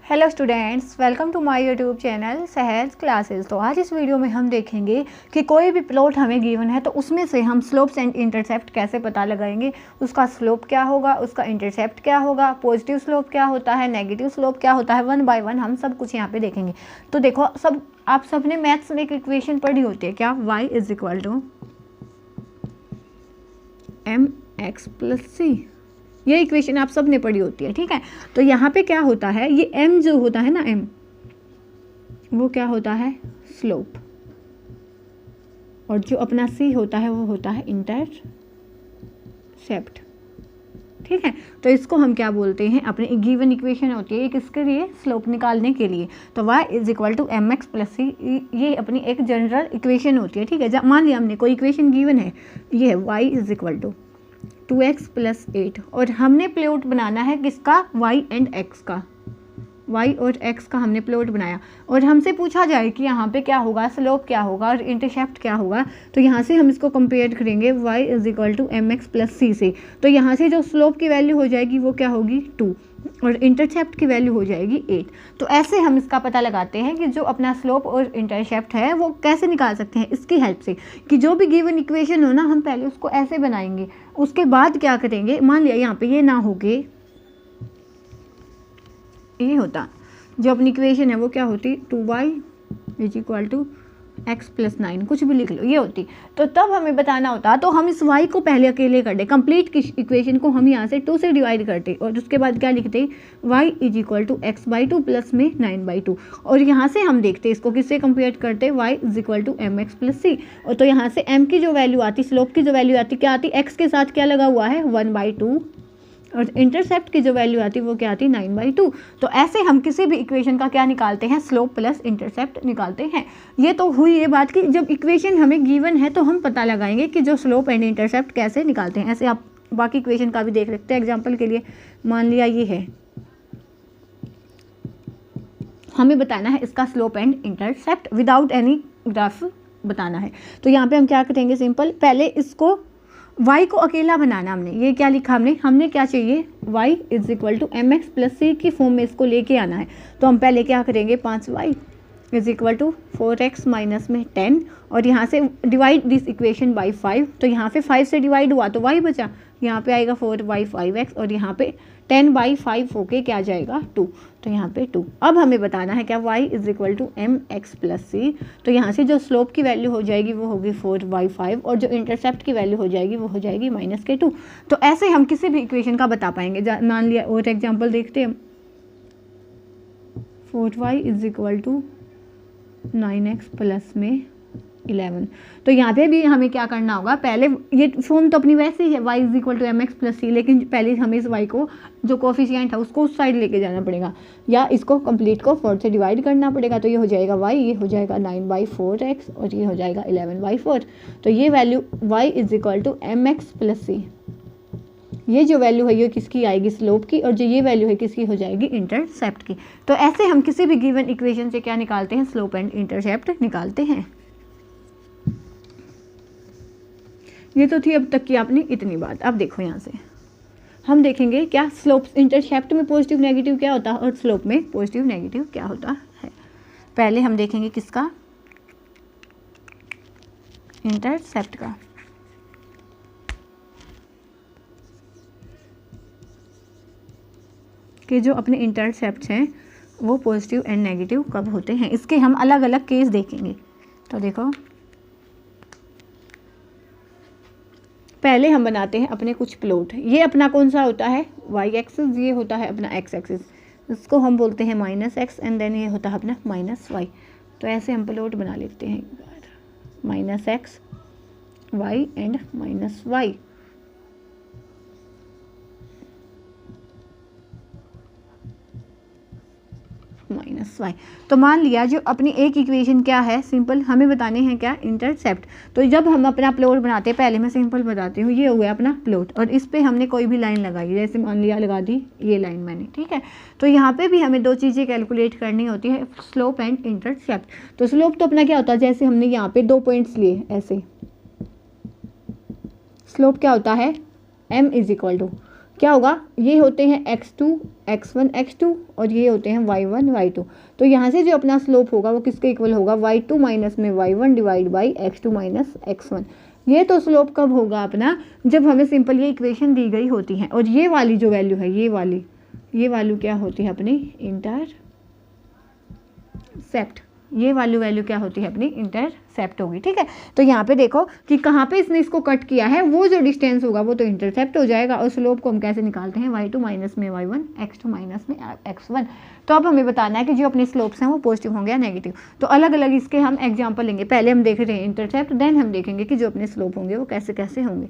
Hello students, welcome to my YouTube channel Sahaj classes. तो आज इस वीडियो में हम देखेंगे कि कोई भी प्लॉट हमें गिवन है तो उसमें से हम स्लोप्स एंड इंटरसेप्ट कैसे पता लगाएंगे। उसका स्लोप क्या होगा, उसका इंटरसेप्ट क्या होगा, पॉजिटिव स्लोप क्या होता है, नेगेटिव स्लोप क्या होता है, वन बाय वन हम सब कुछ यहाँ पे देखेंगे। तो देखो, आप सबने मैथ्स में एक इक्वेशन पढ़ी होती है क्या, y is equal to mx plus c. ये इक्वेशन आप सब ने पढ़ी होती है, ठीक है। तो यहाँ पे क्या होता है, ये m जो होता है ना, m वो क्या होता है, स्लोप, और जो अपना c होता है वो होता है इंटरसेप्ट, ठीक है। तो इसको हम क्या बोलते हैं, अपनी गिवन इक्वेशन होती है किसके लिए, स्लोप निकालने के लिए। तो y is equal to m x plus c, ये अपनी एक जनरल इक्वेशन होती है, ठीक है। मान लिया हमने कोई इक्वेशन गिवन है, ये है y is equal to 2x plus 8, और हमने प्लॉट बनाना है किसका, y एंड x का, y और x का हमने प्लॉट बनाया, और हमसे पूछा जाए कि यहाँ पे क्या होगा, स्लोप क्या होगा और इंटरसेप्ट क्या होगा। तो यहाँ से हम इसको कंपेयर करेंगे y is equal to m x plus c से। तो यहाँ से जो स्लोप की वैल्यू हो जाएगी वो क्या होगी 2, और इंटरसेप्ट की वैल्यू हो जाएगी 8। तो ऐसे हम इसका पता लगाते हैं कि जो अपना स्लोप और इंटरसेप्ट है वो कैसे निकाल सकते हैं, इसकी हेल्प से कि जो भी गिवन इक्वेशन हो ना, हम पहले उसको ऐसे बनाएंगे, उसके बाद क्या करेंगे, मान लिया यहाँ पे ये ना होगे, ये होता, जो अपनी इक्वेशन है वो क्या होती, 2y is equal to x plus 9, कुछ भी लिख लो, ये होती। तो तब हमें बताना होता, तो हम इस y को पहले अकेले करते, कंप्लीट की इक्वेशन को हम यहाँ से 2 से डिवाइड करते, और उसके बाद क्या लिखते, y is equal to x by 2 plus में 9/2, और यहाँ से हम देखते इसको किससे कंपेयर करते, y is equal to m x plus c. और तो यहाँ से m की जो वैल्यू आती, स्लोप की जो वैल्यू आती, क्या आती, x के साथ क्या लगा हुआ है 1/2, और इंटरसेप्ट की जो वैल्यू आती वो क्या आती 9/2। तो ऐसे हम किसी भी इक्वेशन का क्या निकालते हैं, स्लोप प्लस इंटरसेप्ट निकालते हैं। ये तो हुई ये बात कि जब इक्वेशन हमें गिवन है तो हम पता लगाएंगे कि जो स्लोप एंड इंटरसेप्ट कैसे निकालते हैं। ऐसे आप बाकी इक्वेशन का भी देख सकते हैं। एग्जाम्पल के लिए मान लिया ये है, हमें बताना है इसका slope and intercept without any graph बताना है। तो यहाँ पे हम क्या करेंगे, सिंपल, पहले इसको y को अकेला बनाना, हमने ये क्या लिखा, हमने क्या चाहिए, y is equal to m x plus c की फॉर्म में इसको लेके आना है। तो हम पहले क्या करेंगे, 5y is equal to 4x minus में 10, और यहाँ से डिवाइड दिस इक्वेशन बाई 5। तो यहाँ पे 5 से डिवाइड हुआ तो y बचा, यहाँ पे आएगा 4/5x, और यहाँ पे 10/5 होके क्या जाएगा 2, तो यहाँ पे 2। अब हमें बताना है क्या, y is equal to m x plus c. तो यहाँ से जो स्लोप की वैल्यू हो जाएगी वो होगी 4/5, और जो इंटरसेप्ट की वैल्यू हो जाएगी वो हो जाएगी -2। तो ऐसे हम किसी भी इक्वेशन का बता पाएंगे। मान लिया और एग्जाम्पल देखते हैं, 4y is equal to 9x plus में 11। तो यहाँ पे भी हमें क्या करना होगा, पहले ये फॉर्म तो अपनी वैसे ही है, y is equal to m x plus c, लेकिन पहले हमें इस y को जो कोफिशिएंट है उसको उस साइड लेके जाना पड़ेगा, या इसको कंप्लीट को 4 से डिवाइड करना पड़ेगा। तो ये हो जाएगा y, ये हो जाएगा 9/4x, और ये हो जाएगा 11/4। तो ये value y is equal to m x plus c, ये जो वैल्यू है ये किसकी आएगी, स्लोप की, और जो ये वैल्यू है किसकी हो जाएगी, इंटरसेप्ट की। तो ऐसे हम किसी भी गिवन इक्वेशन से क्या निकालते हैं, स्लोप एंड इंटरसेप्ट निकालते हैं। ये तो थी अब तक की आपने इतनी बात। अब देखो यहाँ से हम देखेंगे क्या, स्लोप इंटरसेप्ट में पॉजिटिव नेगेटिव क्या होता है और स्लोप में पॉजिटिव नेगेटिव क्या होता है। पहले हम देखेंगे किसका, इंटरसेप्ट का। कि जो अपने इंटरसेप्ट हैं वो पॉजिटिव एंड नेगेटिव कब होते हैं, इसके हम अलग अलग केस देखेंगे। तो देखो, पहले हम बनाते हैं अपने कुछ प्लॉट। ये अपना कौन सा होता है, y एक्सिस, ये होता है अपना x एक्सिस, इसको हम बोलते हैं -x, एंड देन ये होता है अपना -y। तो ऐसे हम प्लॉट बना लेते हैं, -x y and -y। -y। तो मान लिया जो अपनी एक इक्वेशन क्या है, सिंपल, हमें बताने हैं क्या, इंटरसेप्ट। तो जब हम अपना प्लॉट बनाते हैं, पहले मैं सिंपल बताती हूँ, ये हो गया अपना प्लॉट, और इस पे हमने कोई भी लाइन लगाई, जैसे मान लिया लगा दी ये लाइन मैंने, ठीक है। तो यहाँ पे भी हमें दो चीज़ें कैलकुलेट करनी होती है, स्लोप एंड इंटरसेप्ट। तो स्लोप तो अपना क्या होता है, जैसे हमने यहाँ पे 2 पॉइंट्स लिए ऐसे, स्लोप क्या होता है, m इज इक्वल टू, क्या होगा, ये होते हैं x2 x1 x2 और ये होते हैं y1 y2। तो यहाँ से जो अपना स्लोप होगा वो किसके इक्वल होगा, y2 माइनस में y1 divide by x2 minus x1। ये तो स्लोप कब होगा अपना, जब हमें सिंपल ये इक्वेशन दी गई होती है और ये वाली जो वैल्यू है ये वैल्यू क्या होती है अपनी इंटरसेप्ट, ये वैल्यू क्या होती है अपनी इंटरसेप्ट होगी। ठीक है, तो यहाँ पे देखो कि कहाँ पे इसने इसको कट किया है, वो जो डिस्टेंस होगा वो तो इंटरसेप्ट हो जाएगा। और स्लोप को हम कैसे निकालते हैं, y2 माइनस में y1 x2 माइनस में x1। तो अब हमें बताना है कि जो अपने स्लोप्स हैं वो पॉजिटिव होंगे या नेगेटिव। तो अलग अलग इसके हम एग्जाम्पल लेंगे, पहले हम देख रहे हैं इंटरसेप्ट, देन हम देखेंगे कि जो अपने स्लोप होंगे वो कैसे कैसे होंगे।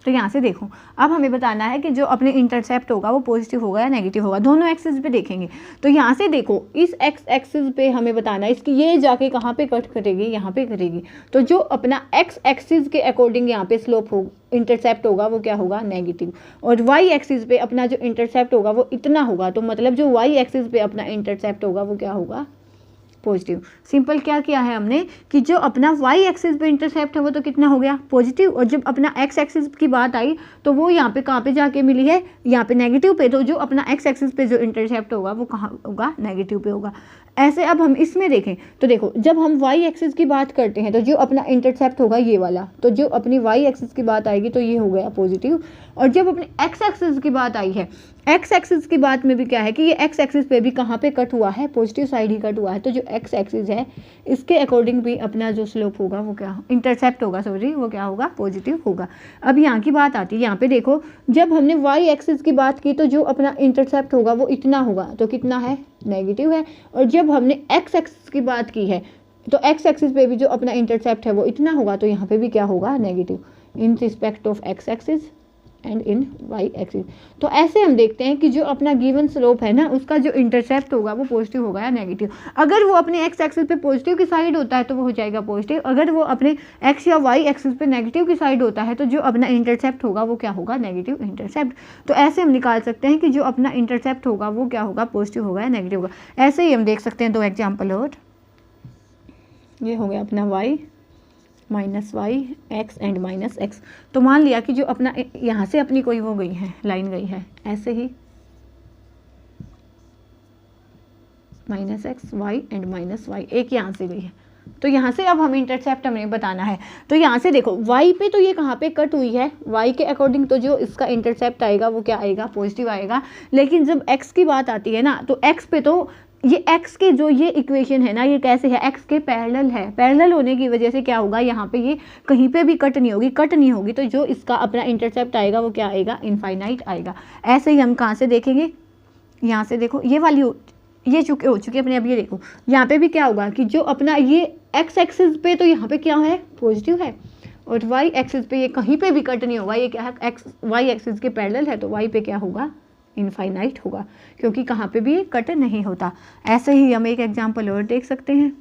तो यहाँ से देखो, अब हमें बताना है कि जो अपने इंटरसेप्ट होगा वो पॉजिटिव होगा या नेगेटिव होगा, दोनों एक्सिस पे देखेंगे। तो यहाँ से देखो इस एक्स एक्सिस पे हमें बताना है इसकी ये जाके कहाँ पे कट करेगी, यहाँ पे करेगी। तो जो अपना एक्स एक्सिस के अकॉर्डिंग यहाँ पे स्लोप हो इंटरसेप्ट होगा वो क्या होगा, नेगेटिव। और वाई एक्सिस पे अपना जो इंटरसेप्ट होगा वो इतना होगा, तो मतलब जो वाई एक्सिस पे अपना इंटरसेप्ट होगा वो क्या होगा, पॉजिटिव। सिंपल क्या किया है हमने कि जो अपना वाई एक्सिस पे इंटरसेप्ट है वो तो कितना हो गया, पॉजिटिव। और जब अपना एक्स एक्सिस की बात आई तो वो यहाँ पे कहाँ पे जाके मिली है, यहाँ पे नेगेटिव पे। तो जो अपना एक्स एक्सिस पे जो इंटरसेप्ट होगा वो कहाँ होगा, नेगेटिव पे होगा। ऐसे अब हम इसमें देखें तो देखो जब हम वाई एक्सिस की बात करते हैं तो जो अपना इंटरसेप्ट होगा ये वाला, तो जो अपनी वाई एक्सिस की बात आएगी तो ये हो गया पॉजिटिव। और जब अपने एक्स एक्सिस की बात आई है, एक्स एक्सिस की बात में भी क्या है कि ये एक्स एक्सिस पे भी कहाँ पे कट हुआ है, पॉजिटिव साइड ही कट हुआ है। तो जो एक्स एक्सिस है इसके अकॉर्डिंग भी अपना जो स्लोप होगा वो क्या, इंटरसेप्ट होगा सॉरी, वो क्या होगा, पॉजिटिव होगा। अब यहाँ की बात आती है, यहाँ पे देखो जब हमने वाई एक्सिस की बात की तो जो अपना इंटरसेप्ट होगा वो इतना होगा, तो कितना है, नेगेटिव है। और जब हमने एक्स एक्सिस की बात की है तो एक्स एक्सिस पे भी जो अपना इंटरसेप्ट है वो इतना होगा, तो यहाँ पे भी क्या होगा, negative in respect of x axis and in y axis. तो ऐसे हम देखते हैं कि जो अपना गिवन स्लोप है ना उसका जो इंटरसेप्ट होगा वो पॉजिटिव होगा या नेगेटिव। अगर वो अपने एक्स एक्सिस पे पॉजिटिव की साइड होता है तो वो हो जाएगा पॉजिटिव, अगर वो अपने एक्स या वाई एक्सिस पे नेगेटिव की साइड होता है तो जो अपना इंटरसेप्ट होगा वो क्या होगा, नेगेटिव इंटरसेप्ट। तो ऐसे हम निकाल सकते हैं कि जो अपना इंटरसेप्ट होगा वो क्या होगा, पॉजिटिव होगा या नेगेटिव होगा। ऐसे ही हम देख सकते हैं दो एग्जाम्पल और, ये हो गया अपना y minus y x and minus x. तो मान लिया कि जो अपना यहाँ से अपनी कोई वो गई है, लाइन गई है, ऐसे ही minus x y and minus y एक यहाँ से गई है। तो यहाँ से अब हम इंटरसेप्ट हमें बताना है। तो यहाँ से देखो y पे तो ये कहाँ पे कट हुई है, y के अकॉर्डिंग तो जो इसका इंटरसेप्ट आएगा वो क्या आएगा, पॉजिटिव आएगा। लेकिन जब x की बात आती है ना तो x पे तो ये x के जो ये इक्वेशन है ना ये कैसे है, x के पैरेलल है। पैरेलल होने की वजह से क्या होगा, यहाँ पे ये कहीं पे भी कट नहीं होगी। तो जो इसका अपना इंटरसेप्ट आएगा वो क्या आएगा, इनफाइनाइट आएगा। ऐसे ही हम कहाँ से देखेंगे, यहाँ से देखो ये वाली ये हो चुकी है अपने। अब ये देखो यहाँ पे भी क्या होगा कि जो अपना ये एक्स एक्सिस पे तो यहाँ पे क्या है, पॉजिटिव है। और वाई एक्सिस पे ये कहीं पे भी कट नहीं होगा, ये क्या है, एक्स वाई एक्सिस के पैरेलल है। तो वाई पे क्या होगा, इनफाइनाइट होगा, क्योंकि कहाँ पे भी कट नहीं होता। ऐसे ही हम एक एग्जांपल और देख सकते हैं,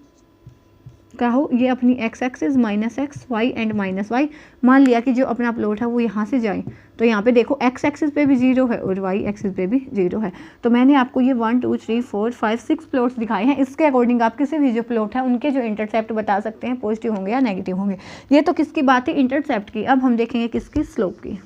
क्या हो, ये अपनी x axis minus x y and minus y. मान लिया कि जो अपना प्लॉट है वो यहाँ से जाए तो यहाँ पे देखो एक्स एक्सिस पे भी 0 है और वाई एक्सिस पे भी 0 है। तो मैंने आपको ये 1 2 3 4 5 6 प्लॉट्स दिखाए हैं। इसके अकॉर्डिंग आप किसी भी जो प्लॉट है उनके जो इंटरसेप्ट बता सकते हैं, पॉजिटिव होंगे या नेगेटिव होंगे। ये तो किसकी बात है, इंटरसेप्ट की। अब हम देखेंगे किसकी, स्लोप की।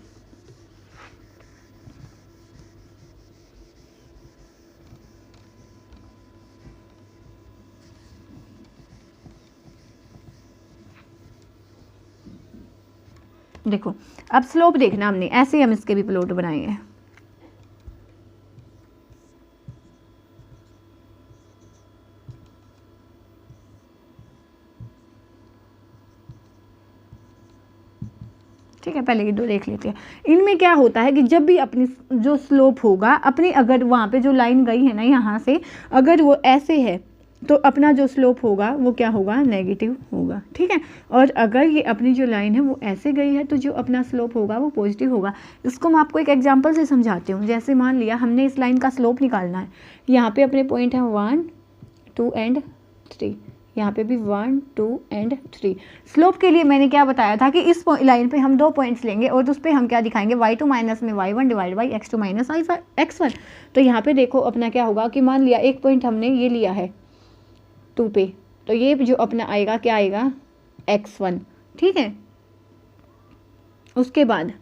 देखो अब स्लोप देखना हमने, ऐसे ही हम इसके भी प्लॉट बनाएंगे। ठीक है, पहले ये दो देख लेते हैं। इनमें क्या होता है कि जब भी अपनी जो स्लोप होगा अपनी, अगर वहाँ पे जो लाइन गई है ना यहाँ से, अगर वो ऐसे है तो अपना जो स्लोप होगा वो क्या होगा, नेगेटिव होगा। ठीक है, और अगर ये अपनी जो लाइन है वो ऐसे गई है तो जो अपना स्लोप होगा वो पॉजिटिव होगा। इसको मैं आपको एक एग्जांपल से समझाती हूँ। जैसे मान लिया हमने इस लाइन का स्लोप निकालना है, यहाँ पे अपने पॉइंट है 1 2 एंड 3, यहाँ पे भी 1 2 एंड 3। स्लोप के लिए मैंने क्या बताया था कि इस लाइन पे हम 2 पॉइंट्स लेंगे और उस पर हम क्या दिखाएंगे, y2 माइनस में y1 divide by x2 minus x1। तो यहाँ पे देखो अपना क्या होगा कि मान लिया एक पॉइंट हमने ये लिया है 2 पे, तो ये जो अपना आएगा क्या आएगा x1, ठीक है। उसके बाद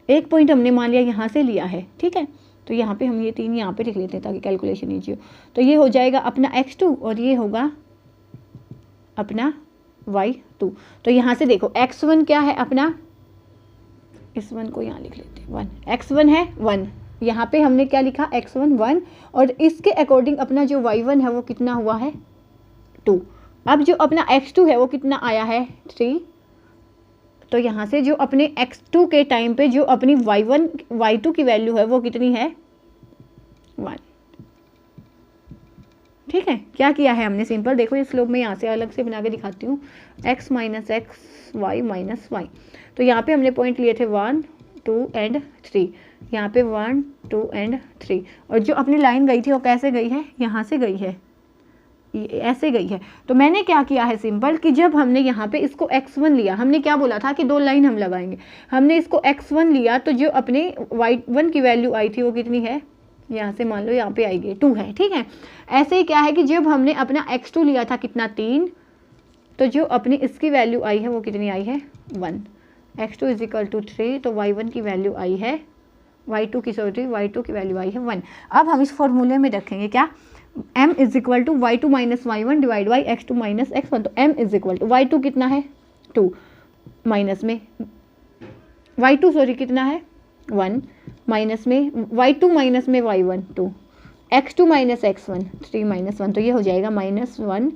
एक पॉइंट हमने मान लिया यहाँ से लिया है, ठीक है। तो यहाँ पे हम ये 3 यहाँ पे लिख लेते हैं ताकि कैलकुलेशन ईजी हो। तो ये हो जाएगा अपना x2 और ये होगा अपना y2। तो यहाँ से देखो x1 क्या है अपना, इस 1 को यहाँ लिख लेते हैं 1, x1 है 1, यहाँ पे हमने क्या लिखा x1 1, और इसके अकॉर्डिंग अपना जो y1 है वो कितना हुआ है 2। अब जो अपना x2 है वो कितना आया है 3। तो यहाँ से जो अपने x2 के टाइम पे जो अपनी y1 y2 की वैल्यू है वो कितनी है 1, ठीक है। क्या किया है हमने, सिंपल देखो ये स्लोप में यहाँ से अलग से बना के दिखाती हूँ, x minus x y minus y. तो यहाँ पे हमने पॉइंट लिए थे 1 2 एंड 3, यहाँ पे 1 2 एंड 3, और जो अपनी लाइन गई थी वो कैसे गई है, यहाँ से गई है, ऐसे गई है। तो मैंने क्या किया है सिंपल कि जब हमने यहाँ पे इसको x1 लिया, हमने क्या बोला था कि 2 लाइन हम लगाएंगे, हमने इसको x1 लिया तो जो अपने y1 की वैल्यू आई थी वो कितनी है, यहाँ से मान लो यहाँ पे आएगी 2 है, ठीक है। ऐसे ही क्या है कि जब हमने अपना x2 लिया था कितना 3, तो जो अपनी इसकी वैल्यू आई है वो कितनी आई है 1, x2 इज इक्वल टू 3, तो y1 की वैल्यू आई है y2 की वैल्यू आई है 1। अब हम इस फॉर्मूले में रखेंगे क्या, m is equal to y2 minus y1 divide by x2 minus x1। तो m is equal to y2 कितना है 2 माइनस में y2 कितना है 1 माइनस में y2 माइनस में y1 2, x2 minus x1 3 minus 1, तो ये हो जाएगा -1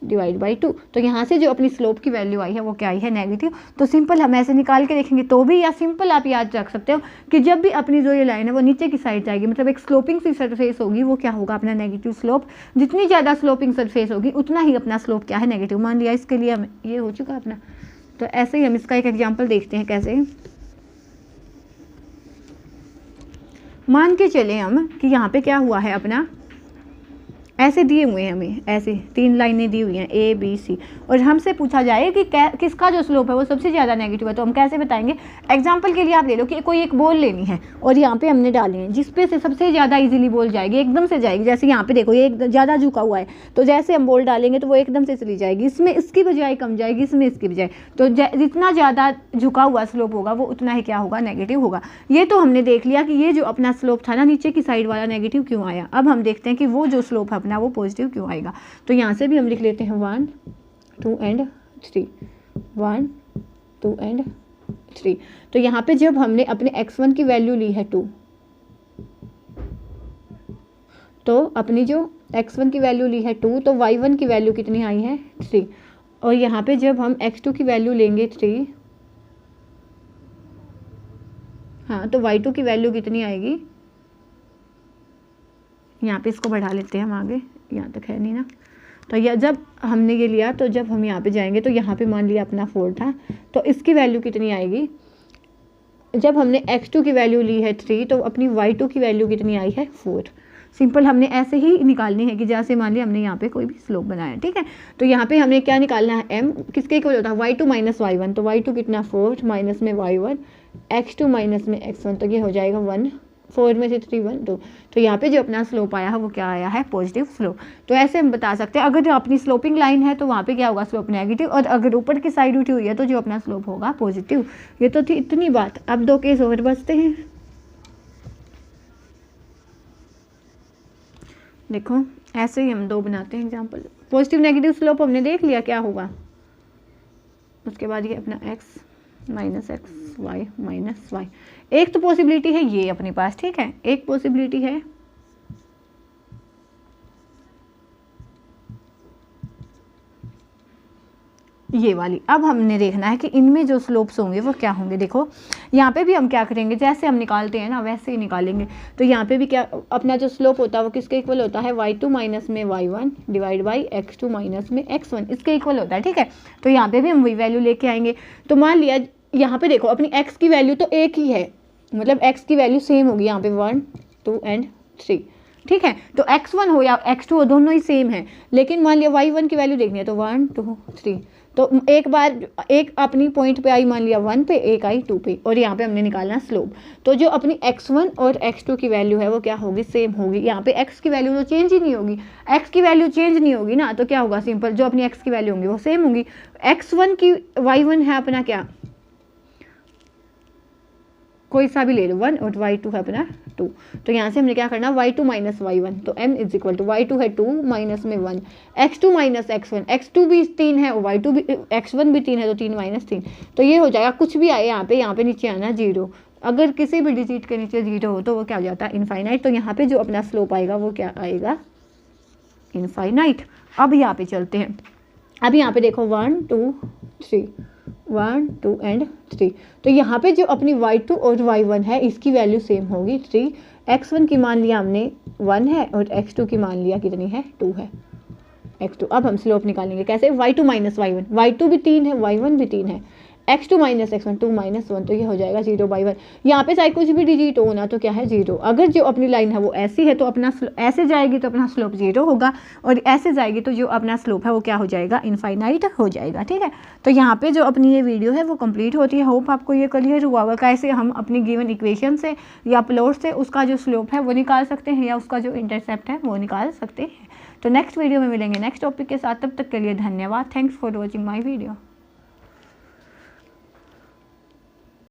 डिवाइड बाई 2। तो यहाँ से जो अपनी स्लोप की वैल्यू आई है वो क्या आई है नेगेटिव। तो सिंपल हम ऐसे निकाल के देखेंगे तो भी, या सिंपल आप याद रख सकते हो कि जब भी अपनी जो ये लाइन है वो नीचे की साइड जाएगी, मतलब एक स्लोपिंग सी सरफेस होगी, वो क्या होगा अपना नेगेटिव स्लोप। जितनी ज़्यादा स्लोपिंग सरफेस होगी उतना ही अपना स्लोप क्या है नेगेटिव। मान लिया इसके लिए हम ये हो चुका अपना, तो ऐसे ही हम इसका एक एग्जाम्पल देखते हैं कैसे। मान के चले हम कि यहाँ पे क्या हुआ है अपना, ऐसे दिए हुए हैं हमें, ऐसे 3 लाइनें दी हुई हैं A B C, और हमसे पूछा जाए कि किसका जो स्लोप है वो सबसे ज़्यादा नेगेटिव है। तो हम कैसे बताएंगे, एग्जांपल के लिए आप ले लो कि कोई एक बॉल लेनी है और यहाँ पे हमने डाली है, जिस पे से सबसे ज़्यादा इजीली बॉल जाएगी, एकदम से जाएगी। जैसे यहाँ पे देखो ये ज़्यादा झुका हुआ है, तो जैसे हम बॉल डालेंगे तो वो एकदम से चली जाएगी, इसमें इसकी बजाय कम जाएगी, इसमें इसकी बजाय। तो जितना ज़्यादा झुका हुआ स्लोप होगा वो उतना ही क्या होगा नेगेटिव होगा। ये तो हमने देख लिया कि ये जो अपना स्लोप था ना नीचे की साइड वाला नेगेटिव क्यों आया। अब हम देखते हैं कि वो जो स्लोप है अपना वो पॉजिटिव क्यों आएगा। तो यहाँ से भी हम लिख लेते हैं 1 2 एंड 3, 1 2 एंड 3। तो यहाँ पे जब हमने अपने x1 की वैल्यू ली है 2, तो अपनी जो x1 की वैल्यू ली है 2, तो y1 की वैल्यू कितनी आई है 3, और यहाँ पे जब हम x2 की वैल्यू लेंगे 3, हाँ, तो y2 की वैल्यू कितनी आएगी, यहाँ पे इसको बढ़ा लेते हैं हम आगे, यहाँ तक है नहीं ना। तो यह जब हमने ये लिया, तो जब हम यहाँ पे जाएंगे तो यहाँ पे मान लिया अपना 4 था, तो इसकी वैल्यू कितनी आएगी, जब हमने x2 की वैल्यू ली है 3, तो अपनी y2 की वैल्यू कितनी आई है 4। सिंपल हमने ऐसे ही निकालनी है कि जैसे मान लिया हमने यहाँ पे कोई भी स्लोप बनाया, ठीक है। तो यहाँ पे हमने क्या निकालना है, m किसके इक्वल होता है y2 माइनस y1, तो y2 कितना 4 माइनस में y1 x2 माइनस में x1, तो ये हो जाएगा 1, 4 में से 3 1 2। तो यहाँ पे जो अपना स्लोप आया है वो क्या आया है पॉजिटिव स्लोप। तो ऐसे हम बता सकते हैं, अगर अपनी स्लोपिंग लाइन है तो वहाँ पे क्या होगा स्लोप नेगेटिव, और अगर ऊपर की साइड उठी हुई है तो जो अपना स्लोप होगा पॉजिटिव। ये तो थी इतनी बात। अब 2 केस और बचते हैं। देखो ऐसे ही हम 2 बनाते हैं एग्जाम्पल। पॉजिटिव नेगेटिव स्लोप हमने देख लिया क्या होगा। उसके बाद ये अपना x minus x y minus y. एक तो पॉसिबिलिटी है ये अपने पास, ठीक है, एक पॉसिबिलिटी है ये वाली। अब हमने देखना है कि इनमें जो स्लोप्स होंगे वो क्या होंगे। देखो यहाँ पे भी हम क्या करेंगे, जैसे हम निकालते हैं ना वैसे ही निकालेंगे। तो यहाँ पे भी क्या अपना जो स्लोप होता है वो किसके इक्वल होता है, y2 माइनस में y1 divide by x2 minus में x1, इसके इक्वल होता है, ठीक है। तो यहाँ पे भी हम वही वैल्यू लेके आएंगे। तो मान लिया यहाँ पे देखो अपनी x की वैल्यू तो एक ही है, मतलब x की वैल्यू सेम होगी यहाँ पे 1 2 एंड 3, ठीक है। तो x1 हो या x2 हो, दोनों ही सेम है, लेकिन मान लिया y1 की वैल्यू देखनी है तो 1 2 3, तो एक बार एक अपनी पॉइंट पे आई मान लिया 1 पे, एक आई 2 पे, और यहाँ पे हमने निकालना स्लोप। तो जो अपनी x1 और x2 की वैल्यू है वो क्या होगी, सेम होगी। यहाँ पे x की वैल्यू तो चेंज ही नहीं होगी, x की वैल्यू चेंज नहीं होगी ना, तो क्या होगा, सिंपल जो अपनी x की वैल्यू होंगी वो सेम होंगी। x1 की y1 है अपना क्या, कोई सा भी ले लो 1, और y2 है अपना 2, तो यहाँ से हमने क्या करना, y2 माइनस y1, तो m is equal to y2 है 2 माइनस में 1, x2 माइनस x1, x2 भी 3 है और y2 भी, x1 भी 3 है, तो 3 माइनस 3, तो ये हो जाएगा कुछ भी आए यहाँ पे नीचे आना 0। अगर किसी भी डिजिट के नीचे 0 हो तो वो क्या हो जाता है, इनफाइनाइट। तो यहाँ पे जो अपना स्लोप आएगा वो क्या आएगा, इनफाइनाइट। अब यहाँ पे चलते हैं, अब यहाँ पे देखो 1 2 3, 1 2 एंड 3, तो यहाँ पे जो अपनी y2 और y1 है इसकी वैल्यू सेम होगी 3, x1 की मान लिया हमने 1 है और x2 की मान लिया कितनी है, 2 है x2। अब हम स्लोप निकालेंगे कैसे, y2 माइनस y1, y2 भी 3 है y1 भी 3 है, x2 माइनस x1 2 माइनस 1, तो ये हो जाएगा 0/1। यहाँ पे चाहे कुछ भी डिजिट हो ना तो क्या है 0। अगर जो अपनी लाइन है वो ऐसी है तो अपना ऐसे जाएगी तो अपना स्लोप 0 होगा, और ऐसे जाएगी तो जो अपना स्लोप है वो क्या हो जाएगा, इनफाइनाइट हो जाएगा। ठीक है, तो यहाँ पे जो अपनी ये वीडियो है वो कंप्लीट होती है। होप आपको ये क्लियर हुआ होगा कैसे हम अपनी गिवन इक्वेशन से या प्लॉट से उसका जो स्लोप है वो निकाल सकते हैं या उसका जो इंटरसेप्ट है वो निकाल सकते हैं। तो नेक्स्ट वीडियो में मिलेंगे नेक्स्ट टॉपिक के साथ, तब तक के लिए धन्यवाद। Thanks for watching my video.